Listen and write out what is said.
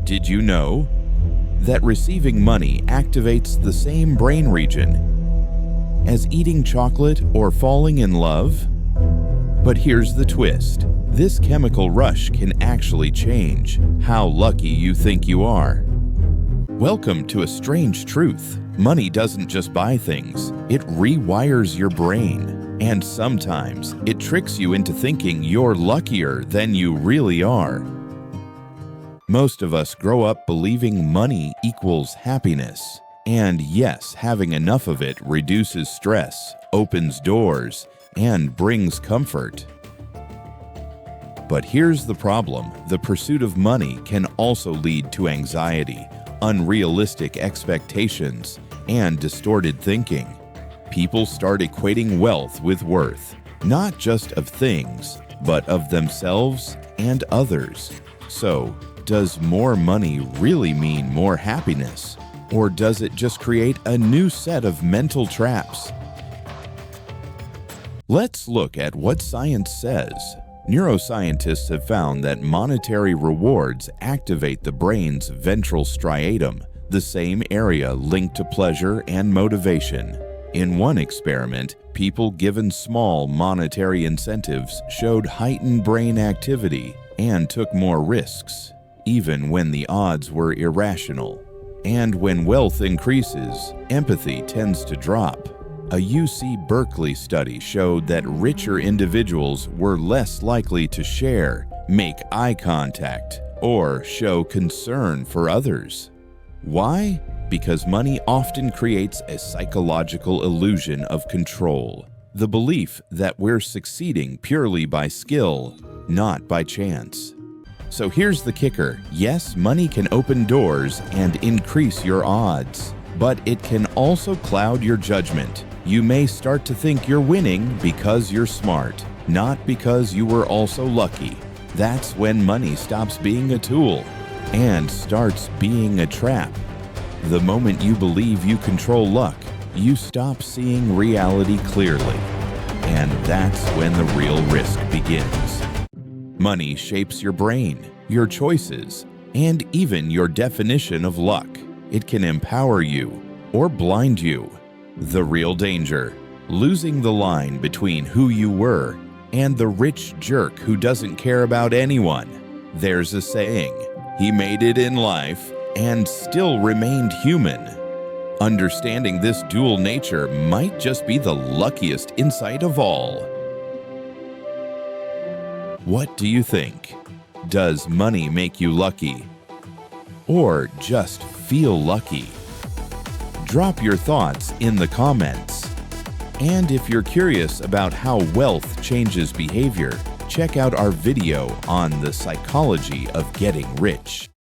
Did you know that receiving money activates the same brain region as eating chocolate or falling in love? But here's the twist. This chemical rush can actually change how lucky you think you are. Welcome to a strange truth. Money doesn't just buy things, it rewires your brain. And sometimes it tricks you into thinking you're luckier than you really are. Most of us grow up believing money equals happiness. And yes, having enough of it reduces stress, opens doors, and brings comfort. But here's the problem. The pursuit of money can also lead to anxiety, unrealistic expectations, and distorted thinking. People start equating wealth with worth, not just of things, but of themselves and others. So, does more money really mean more happiness? Or does it just create a new set of mental traps? Let's look at what science says. Neuroscientists have found that monetary rewards activate the brain's ventral striatum, the same area linked to pleasure and motivation. In one experiment, people given small monetary incentives showed heightened brain activity and took more risks, even when the odds were irrational. And when wealth increases, empathy tends to drop. A UC Berkeley study showed that richer individuals were less likely to share, make eye contact, or show concern for others. Why? Because money often creates a psychological illusion of control, the belief that we're succeeding purely by skill, not by chance. So here's the kicker. Yes, money can open doors and increase your odds, but it can also cloud your judgment. You may start to think you're winning because you're smart, not because you were also lucky. That's when money stops being a tool and starts being a trap. The moment you believe you control luck, you stop seeing reality clearly. And that's when the real risk begins. Money shapes your brain, your choices, and even your definition of luck. It can empower you or blind you. The real danger: losing the line between who you were and the rich jerk who doesn't care about anyone. There's a saying, he made it in life and still remained human. Understanding this dual nature might just be the luckiest insight of all. What do you think? Does money make you lucky? Or just feel lucky? Drop your thoughts in the comments. And if you're curious about how wealth changes behavior, check out our video on the psychology of getting rich.